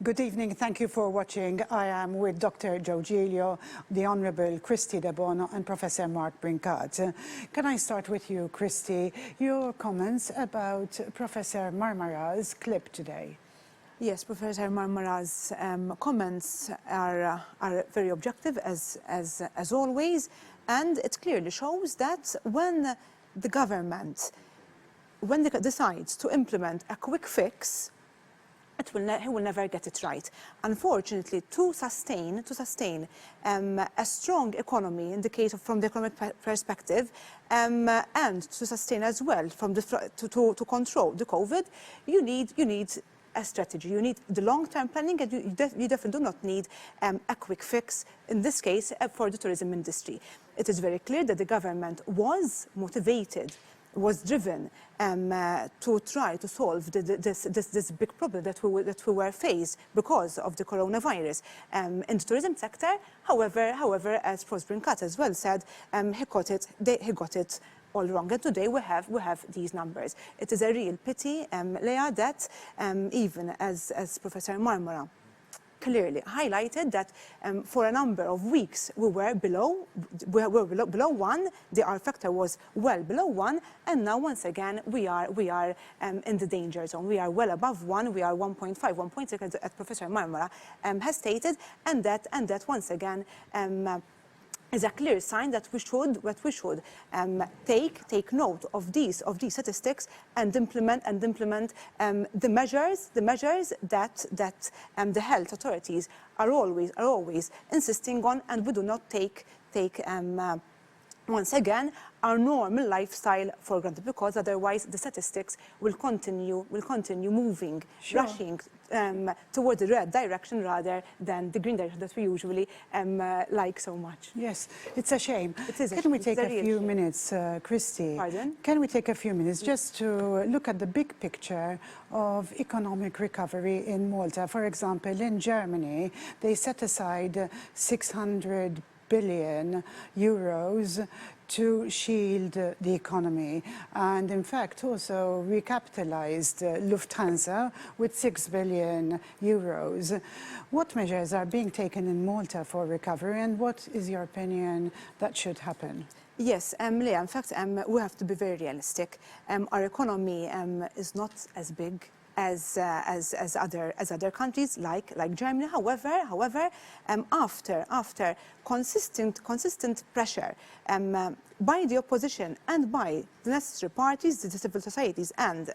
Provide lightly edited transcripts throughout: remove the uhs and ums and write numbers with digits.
Good evening. Thank you for watching. I am with Dr. Joe Giglio, the Honourable Kristy Debono and Professor Mark Brincat. Can I start with you, Kristy? Your comments about Professor Marmara's clip today. Yes, Professor Marmara's comments are very objective as always, and it clearly shows that when the government decides to implement a quick fix, he will never get it right. Unfortunately, to sustain a strong economy in the case of from the economic perspective, and to sustain as well from to control the COVID, you need a strategy. You need the long-term planning, and you definitely do not need a quick fix, in this case, for the tourism industry. It is very clear that the government was motivated, was driven to try to solve this big problem that we were faced because of the coronavirus in the tourism sector. However, as Professor Brincat as well said, he got it all wrong. And today we have these numbers. It is a real pity, Leah, that even as Professor Marmara clearly highlighted that for a number of weeks we were below 1. The R factor was well below 1, and now once again we are in the danger zone. We are well above 1. We are 1.5, 1.6, as Professor Marmara has stated, and that once again is a clear sign that we should take note of these statistics and implement the measures that the health authorities are always insisting on, and we do not take once again our normal lifestyle for granted, because otherwise the statistics will continue moving, sure, rushing toward the red direction rather than the green direction that we usually like so much. Yes, it's a shame. It is. Can we take a few minutes, Kristy? Pardon? Can we take a few minutes just to look at the big picture of economic recovery in Malta? For example, in Germany, they set aside 600 billion euros to shield the economy, and in fact also recapitalized Lufthansa with 6 billion euros. What measures are being taken in Malta for recovery, and what is your opinion that should happen? Yes, Leah, in fact, we have to be very realistic. Our economy is not as big as other countries like Germany. However, after consistent pressure by the opposition and by the necessary parties, the civil societies and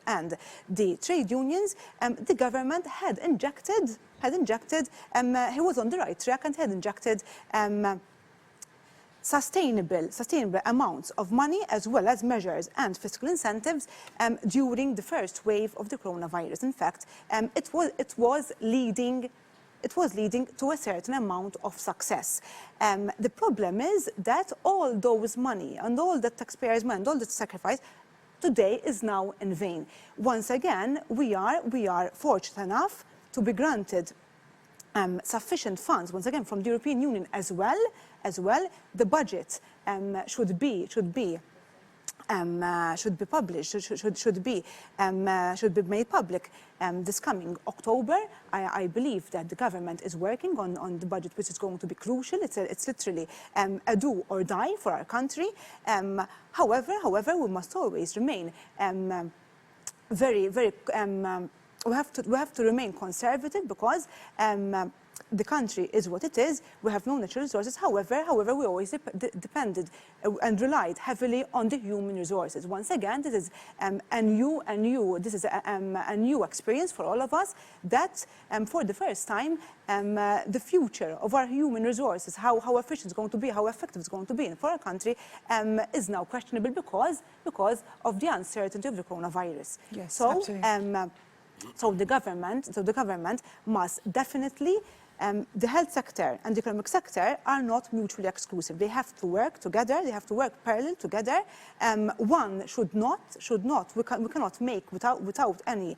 the trade unions, the government had injected. He was on the right track and had injected sustainable amounts of money, as well as measures and fiscal incentives during the first wave of the coronavirus. In fact, it was leading to a certain amount of success. The problem is that all those money and all the taxpayers' money and all the sacrifice today is now in vain. Once again, we are fortunate enough to be granted sufficient funds, once again, from the European Union as well. The budget should be published, should be made public this coming October. I believe that the government is working on the budget, which is going to be crucial. It's literally a do or die for our country. However, we must always remain we have to remain conservative, because the country is what it is. We have no natural resources. However, we always depended and relied heavily on the human resources. Once again, this is a new experience for all of us. That for the first time, the future of our human resources, how efficient it's going to be, how effective it's going to be for our country, is now questionable because of the uncertainty of the coronavirus. Yes, so, absolutely. So the government must definitely, the health sector and the economic sector are not mutually exclusive. They have to work together. They have to work parallel together. One should not. We cannot make without any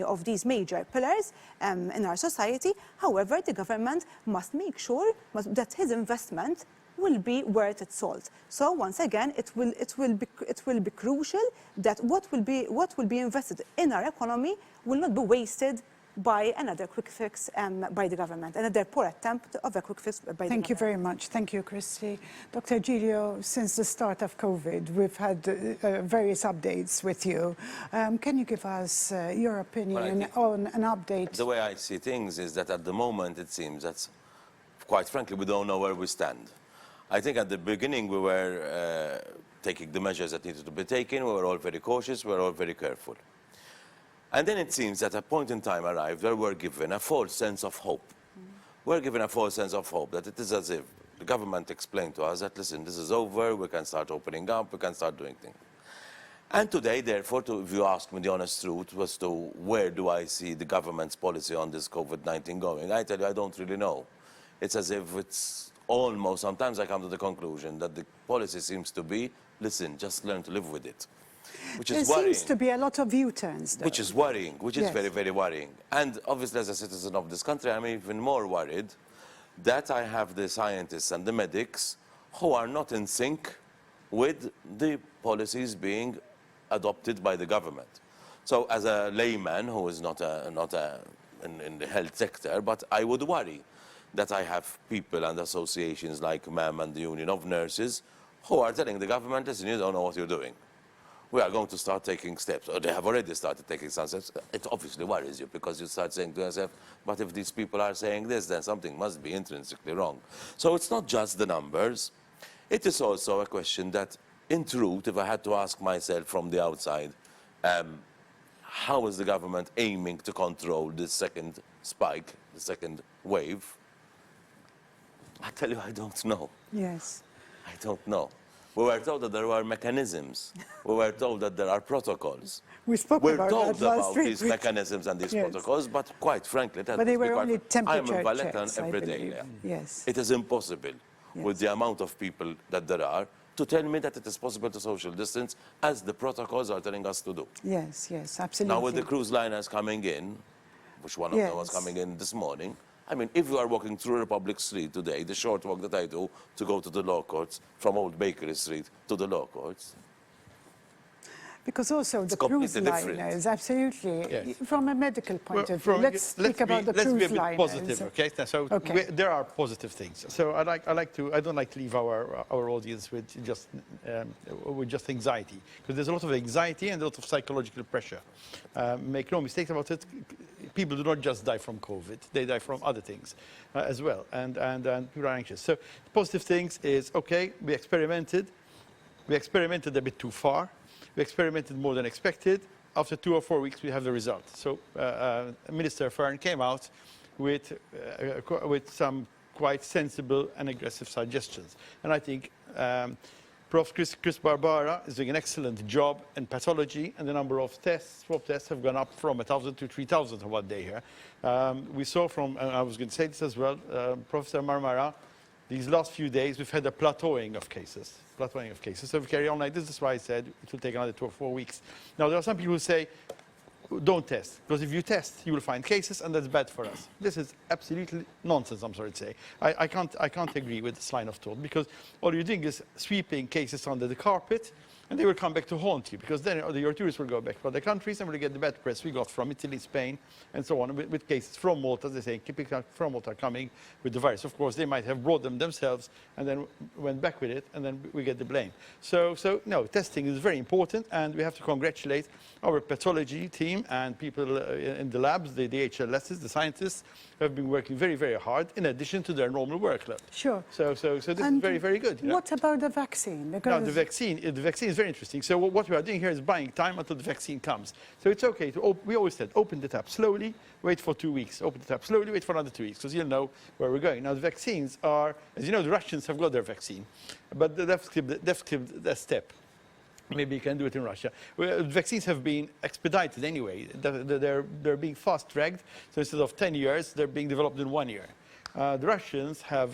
of these major pillars in our society. However, the government must make sure that his investment will be worth its salt. So once again, it will be crucial that what will be invested in our economy will not be wasted by another quick fix by the government, another poor attempt of a quick fix by the government. Thank you very much. Thank you, Kristy. Dr. Giglio, since the start of COVID, we've had various updates with you. Can you give us your opinion on an update? The way I see things is that at the moment it seems that, quite frankly, we don't know where we stand. I think at the beginning we were taking the measures that needed to be taken. We were all very cautious. We were all very careful. And then it seems that a point in time arrived where we're given a false sense of hope. We're given a false sense of hope that it is as if the government explained to us that, listen, this is over, we can start opening up, we can start doing things. And today, therefore, if you ask me the honest truth as to where do I see the government's policy on this COVID-19 going, I tell you, I don't really know. It's as if it's almost, sometimes I come to the conclusion that the policy seems to be, listen, just learn to live with it. Which is worrying. There seems to be a lot of U-turns, though. Which is worrying, which is very, very worrying. And obviously, as a citizen of this country, I'm even more worried that I have the scientists and the medics who are not in sync with the policies being adopted by the government. So as a layman who is not in the health sector, but I would worry that I have people and associations like MEM and the Union of Nurses who are telling the government, listen, you don't know what you're doing. We are going to start taking steps, or they have already started taking some steps. It obviously worries you because you start saying to yourself, but if these people are saying this, then something must be intrinsically wrong. So it's not just the numbers. It is also a question that, in truth, if I had to ask myself from the outside, how is the government aiming to control this second spike, the second wave? I tell you, I don't know. Yes. I don't know. We were told that there were mechanisms. We were told that there are protocols. We spoke We're about told that last about week. these mechanisms and these Yes. protocols, but quite frankly, But they were only I'm temperature in Valletta checks, I every day believe. there. Yes. It is impossible with the amount of people that there are to tell me that it is possible to social distance as the protocols are telling us to do. Yes, yes, absolutely. Now with the cruise liners coming in, which one of them was Yes. coming in this morning, I mean, if you are walking through Republic Street today, the short walk that I do to go to the law courts, from Old Bakery Street to the law courts. Because also the cruise completely different. liners, absolutely. Yes. From a medical point of view, From- let's speak about the let's cruise be a bit liners. positive, okay? So Okay. there are positive things. So I don't like to leave our audience with just anxiety, because there's a lot of anxiety and a lot of psychological pressure. Make no mistakes about it. People do not just die from COVID; they die from other things as well, and people are anxious. So positive things is okay. We experimented a bit too far. We experimented more than expected. After 2 or 4 weeks, we have the result. So Minister Fern came out with some quite sensible and aggressive suggestions. And I think Prof. Chris Barbara is doing an excellent job in pathology, and the number of swab tests have gone up from 1,000 to 3,000 in 1 day here. We saw from, and I was going to say this as well, Professor Marmara, these last few days, we've had a plateauing of cases. So if we carry on like this, that's why I said it will take another 2 or 4 weeks. Now, there are some people who say, don't test, because if you test, you will find cases, and that's bad for us. This is absolutely nonsense, I'm sorry to say. I can't agree with this line of thought, because all you're doing is sweeping cases under the carpet, and they will come back to haunt you, because then your tourists will go back to other countries and will get the bad press we got from Italy, Spain, and so on, with cases from Malta. They say people from Malta are coming with the virus. Of course, they might have brought them themselves and then went back with it, and then we get the blame. So no, testing is very important, and we have to congratulate our pathology team and people in the labs, the HLSs, the scientists, who have been working very, very hard in addition to their normal workload. Sure. So this is very, very good. What about the vaccine? Now, Because the vaccine is very interesting. So what we are doing here is buying time until the vaccine comes. So it's okay to, we always said, open the tap slowly, wait for 2 weeks. Open the tap slowly, wait for another 2 weeks, because you'll know where we're going. Now, the vaccines are, as you know, the Russians have got their vaccine, but they've skipped that step. Maybe you can do it in Russia. Well, vaccines have been expedited anyway. They're being fast-tracked. So instead of 10 years, they're being developed in 1 year. The Russians have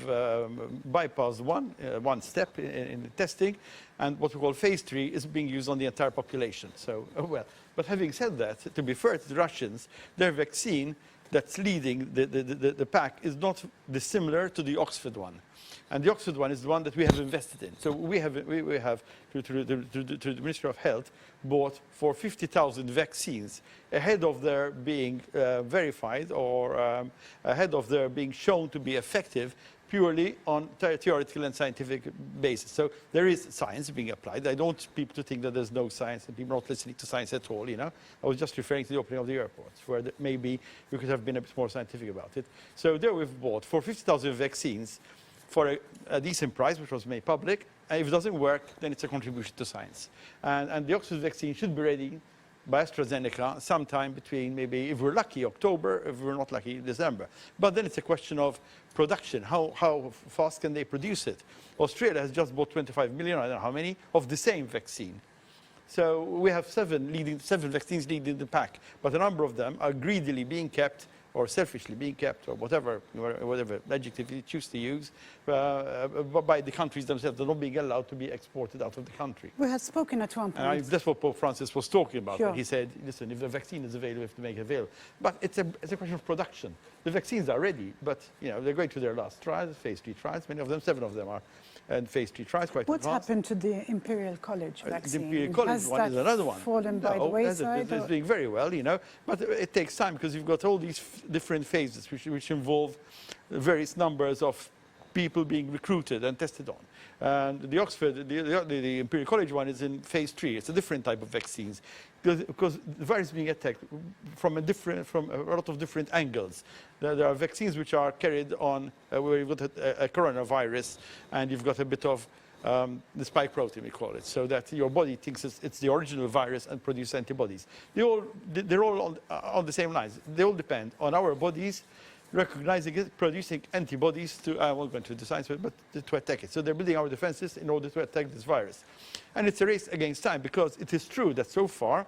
bypassed one step in the testing, and what we call phase 3 is being used on the entire population. So, well, but having said that, to be fair to the Russians, their vaccine that's leading the pack is not dissimilar to the Oxford one. And the Oxford one is the one that we have invested in. So we have through the Ministry of Health, bought for 50,000 vaccines ahead of their being verified or ahead of their being shown to be effective purely on theoretical and scientific basis. So there is science being applied. I don't want people to think that there's no science and people not listening to science at all, you know. I was just referring to the opening of the airports, where maybe we could have been a bit more scientific about it. So there we've bought for 50,000 vaccines for a decent price, which was made public. And if it doesn't work, then it's a contribution to science. And the Oxford vaccine should be ready by AstraZeneca sometime between maybe, if we're lucky, October, if we're not lucky, December. But then it's a question of production. How fast can they produce it? Australia has just bought 25 million, I don't know how many, of the same vaccine. So we have seven vaccines leading the pack, but a number of them are greedily being kept or selfishly being kept, or whatever adjective you choose to use, by the countries themselves. They're not being allowed to be exported out of the country. We had spoken at one point. And that's what Pope Francis was talking about. Sure. He said, listen, if the vaccine is available, we have to make it available. But it's a question of production. The vaccines are ready, but you know, they're going to their last trials, phase 3 trials. Many of them, 7 of them are and phase 3 trials, quite What's advanced. happened to the Imperial College vaccine? The Imperial College Has one is that another one. fallen by the wayside? It's doing very well, you know, but it takes time because you've got all these different phases which involve various numbers of people being recruited and tested on. And the Oxford, the Imperial College one is in phase 3. It's a different type of vaccines because the virus is being attacked from a lot of different angles. There are vaccines which are carried on where you've got a coronavirus and you've got a bit of the spike protein, we call it, so that your body thinks it's the original virus and produces antibodies. They're all on the same lines. They all depend on our bodies recognizing it, producing antibodies to, I won't go into the science, but to attack it. So they're building our defenses in order to attack this virus. And it's a race against time because it is true that so far,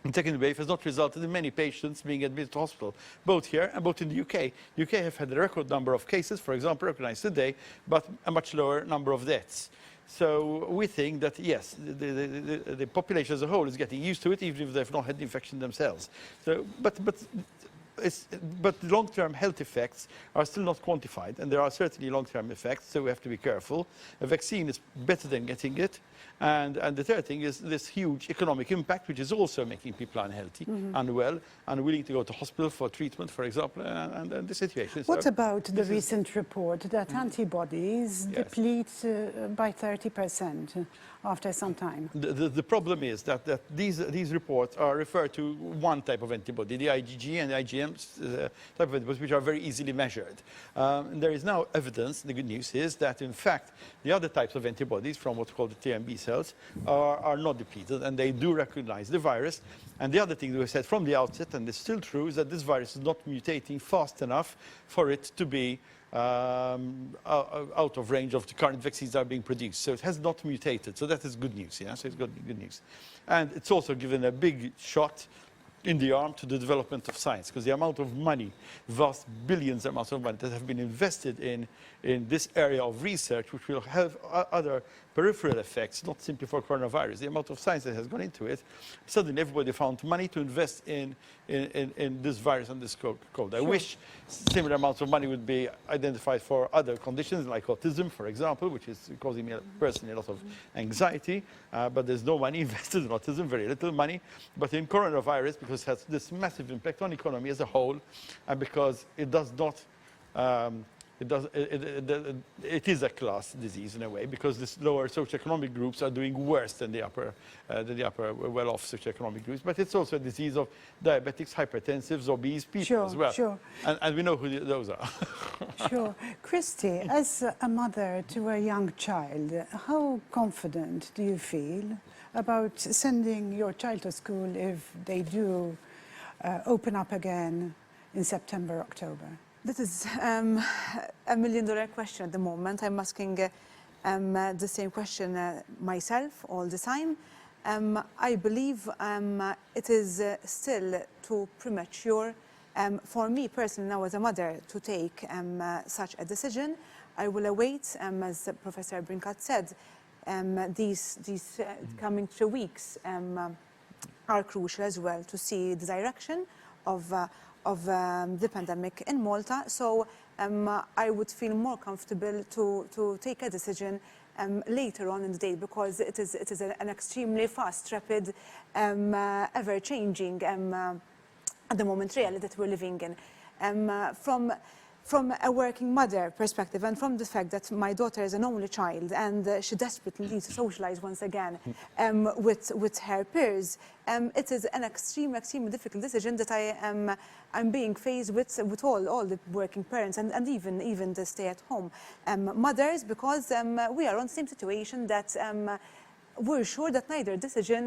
the second wave has not resulted in many patients being admitted to hospital, both here and both in the UK. The UK have had a record number of cases, for example, recognized today, but a much lower number of deaths. So we think that, yes, the population as a whole is getting used to it, even if they've not had the infection themselves. So, but the long-term health effects are still not quantified, and there are certainly long-term effects, so we have to be careful. A vaccine is better than getting it. And the third thing is this huge economic impact, which is also making people unhealthy, unwell, unwilling to go to hospital for treatment, for example, and the situation. What about the recent report that antibodies deplete by 30% after some time? The problem is that these reports are referred to one type of antibody, the IgG and the IgM type of antibodies, which are very easily measured. And there is now evidence, the good news is that in fact the other types of antibodies from what's called the TMB cells are not depleted, and they do recognize the virus. And the other thing that we said from the outset, and it's still true, is that this virus is not mutating fast enough for it to be out of range of the current vaccines that are being produced. So it has not mutated. So that is good news. Yeah? So it's good news. And it's also given a big shot in the arm to the development of science, because the amount of money, vast billions amounts of money that have been invested in this area of research, which will have other peripheral effects, not simply for coronavirus, the amount of science that has gone into it, suddenly everybody found money to invest in this virus and this code. I wish similar amounts of money would be identified for other conditions, like autism, for example, which is causing me personally a lot of anxiety, but there's no money invested in autism, very little money. But in coronavirus, because it has this massive impact on the economy as a whole, and because it does not it is a class disease in a way, because the lower socioeconomic groups are doing worse than the upper well-off socioeconomic groups. But it's also a disease of diabetics, hypertensives, obese people as well. Sure. And we know who those are. Sure. Kristy, as a mother to a young child, how confident do you feel about sending your child to school if they do open up again in September, October? This is a million-dollar question at the moment. I'm asking the same question myself all the time. I believe it is still too premature for me personally now as a mother to take such a decision. I will await, as Professor Brincat said, these coming 2 weeks are crucial as well to see the direction of the pandemic in Malta. So I would feel more comfortable to take a decision later on in the day, because it is an extremely fast, rapid, ever-changing at the moment reality that we're living in. From a working mother perspective, and from the fact that my daughter is an only child and she desperately needs to socialize once again with her peers, it is an extremely difficult decision that I'm being faced with all the working parents and even the stay-at-home mothers, because we are on the same situation that we're sure that neither decision,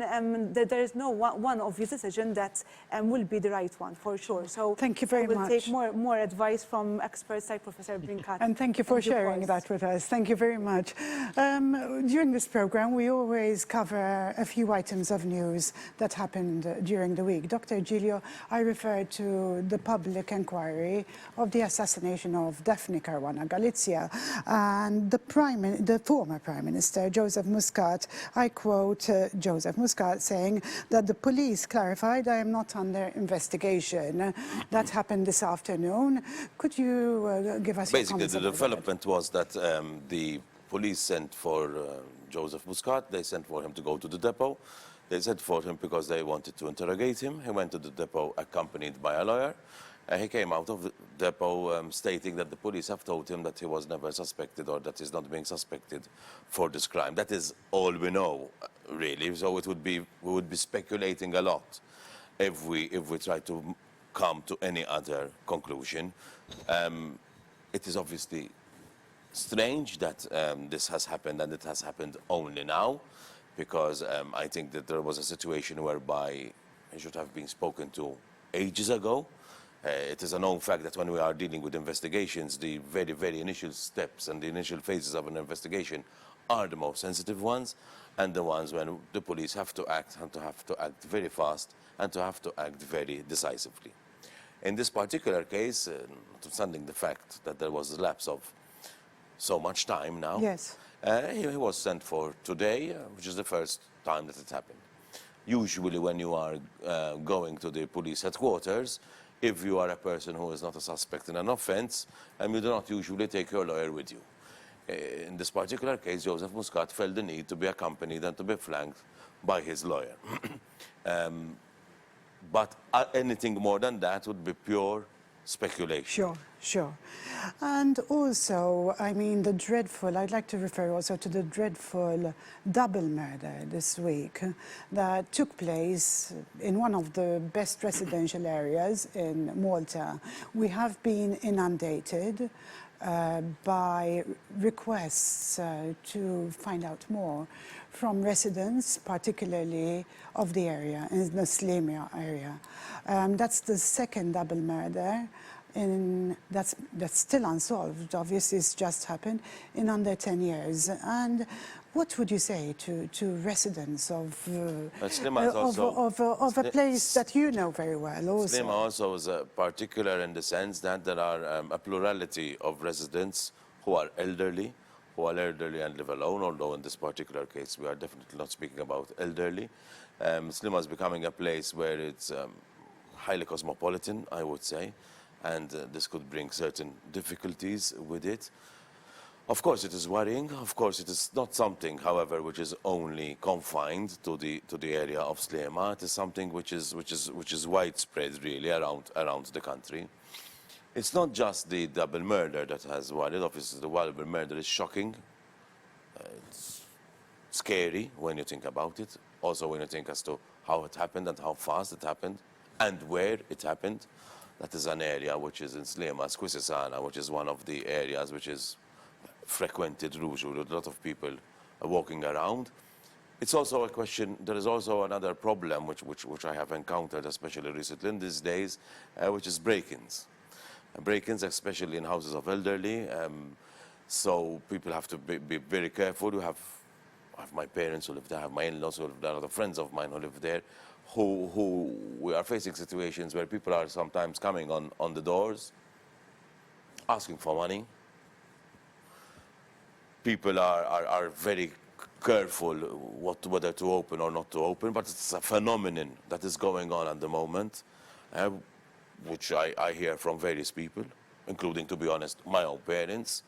that there is no one obvious decision that will be the right one, for sure. So thank you very much. We'll take more advice from experts like Professor Brincat. And thank you for sharing that with us. Thank you very much. During this program, we always cover a few items of news that happened during the week. Dr. Giglio, I referred to the public inquiry of the assassination of Daphne Caruana Galizia, and the former Prime Minister, Joseph Muscat. I quote Joseph Muscat saying that the police clarified, "I am not under investigation." That happened this afternoon. Could you give us your Basically, comments the about development was that the police sent for Joseph Muscat. They sent for him to go to the depot. They sent for him because they wanted to interrogate him. He went to the depot accompanied by a lawyer. He came out of the depot stating that the police have told him that he was never suspected, or that he's not being suspected for this crime. That is all we know, really. So we would be speculating a lot if we try to come to any other conclusion. It is obviously strange that this has happened, and it has happened only now, because I think that there was a situation whereby he should have been spoken to ages ago. It is a known fact that when we are dealing with investigations, the very, very initial steps and the initial phases of an investigation are the most sensitive ones, and the ones when the police have to act, and to have to act very fast, and to have to act very decisively. In this particular case, notwithstanding the fact that there was a lapse of so much time now, Yes. He was sent for today, which is the first time that it happened. Usually when you are going to the police headquarters, if you are a person who is not a suspect in an offense, you do not usually take your lawyer with you. In this particular case, Joseph Muscat felt the need to be accompanied and to be flanked by his lawyer. But anything more than that would be pure speculation. Sure. And also, I mean, I'd like to refer also to the dreadful double murder this week that took place in one of the best residential areas in Malta. We have been inundated by requests to find out more from residents, particularly of the area, in the Slemia area. That's the second double murder that's still unsolved. Obviously, it's just happened in under 10 years. And what would you say to residents of a place that you know very well also? Slemia also is particular in the sense that there are a plurality of residents who are elderly and live alone, although in this particular case we are definitely not speaking about elderly. Slemia is becoming a place where it's highly cosmopolitan, I would say, and this could bring certain difficulties with it. Of course, it is worrying. Of course, it is not something, however, which is only confined to the area of Slemia. It is something which is widespread, really, around the country. It's not just the double murder that has worried. Obviously, the double murder is shocking. It's scary when you think about it. Also, when you think as to how it happened and how fast it happened and where it happened. That is an area which is in Slemia, Squisisana, which is one of the areas which is frequented usually with a lot of people walking around. It's also a question, there is also another problem which I have encountered, especially recently in these days, which is break-ins. Break-ins, especially in houses of elderly. So people have to be very careful. I have my parents who live there, I have my in-laws who live there, other friends of mine who live there, who we are facing situations where people are sometimes coming on the doors, asking for money. People are very careful whether to open or not to open, but it's a phenomenon that is going on at the moment. which I hear from various people, including, to be honest, my own parents.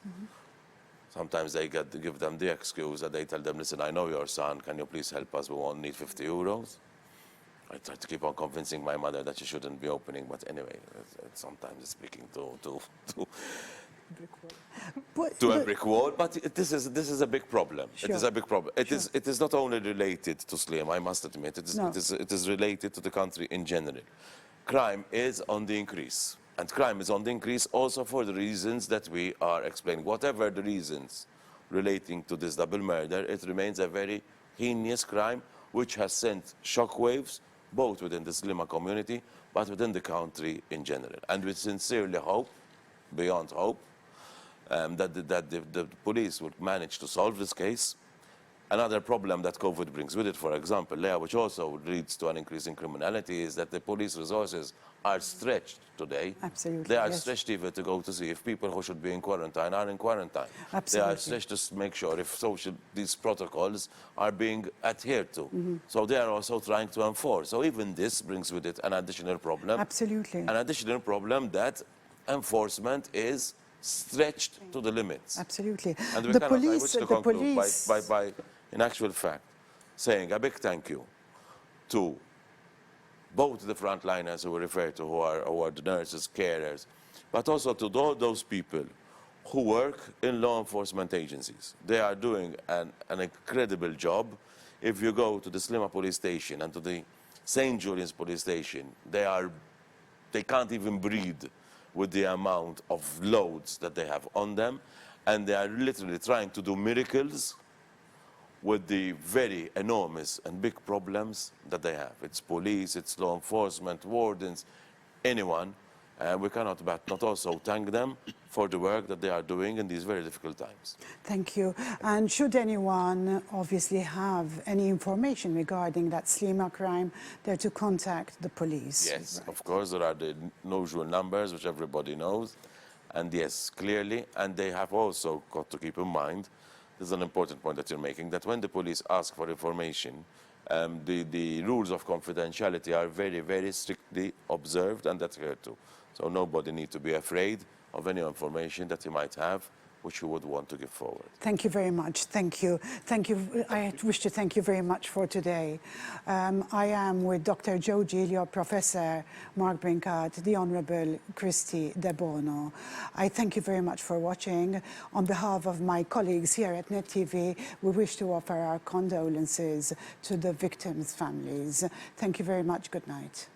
Sometimes they give them the excuse that they tell them, listen, I know your son, can you please help us? We won't need 50 euros. I try to keep on convincing my mother that she shouldn't be opening, but anyway, sometimes it's speaking to a brick wall. But this is a big problem. Sure. It is a big problem. It is not only related to Sliema, I must admit. It is related to the country in general. Crime is on the increase. And crime is on the increase also for the reasons that we are explaining. Whatever the reasons relating to this double murder, it remains a very heinous crime which has sent shockwaves both within the Sliema community but within the country in general. And we sincerely hope, beyond hope, that the police would manage to solve this case. Another problem that COVID brings with it, for example, which also leads to an increase in criminality, is that the police resources are stretched today. Absolutely, They are yes. stretched even to go to see if people who should be in quarantine are in quarantine. Absolutely. They are stretched to make sure if these protocols are being adhered to. So they are also trying to enforce. So even this brings with it an additional problem. Absolutely. An additional problem that enforcement is stretched to the limits. Absolutely. And we The cannot, I wish police, to the conclude police. by, in actual fact, saying a big thank you to both the frontliners who we refer to, who are the nurses, carers, but also to all those people who work in law enforcement agencies. They are doing an incredible job. If you go to the Sliema police station and to the St. Julian's police station, they can't even breathe with the amount of loads that they have on them, and they are literally trying to do miracles with the very enormous and big problems that they have. It's police, it's law enforcement, wardens, anyone. We cannot but not also thank them for the work that they are doing in these very difficult times. Thank you. And should anyone obviously have any information regarding that Sliema crime, they're to contact the police. Yes, Right. of course, there are the usual numbers, which everybody knows. And yes, clearly, and they have also got to keep in mind, this is an important point that you're making, that when the police ask for information, the rules of confidentiality are very, very strictly observed and adhered to. So nobody needs to be afraid of any information that he might have, which he would want to give forward. Thank you very much. Thank you. Thank you. I wish to thank you very much for today. I am with Dr. Joe Giglio, Professor Mark Brincat, the Honourable Kristy Debono. I thank you very much for watching. On behalf of my colleagues here at Net TV, we wish to offer our condolences to the victims' families. Thank you very much. Good night.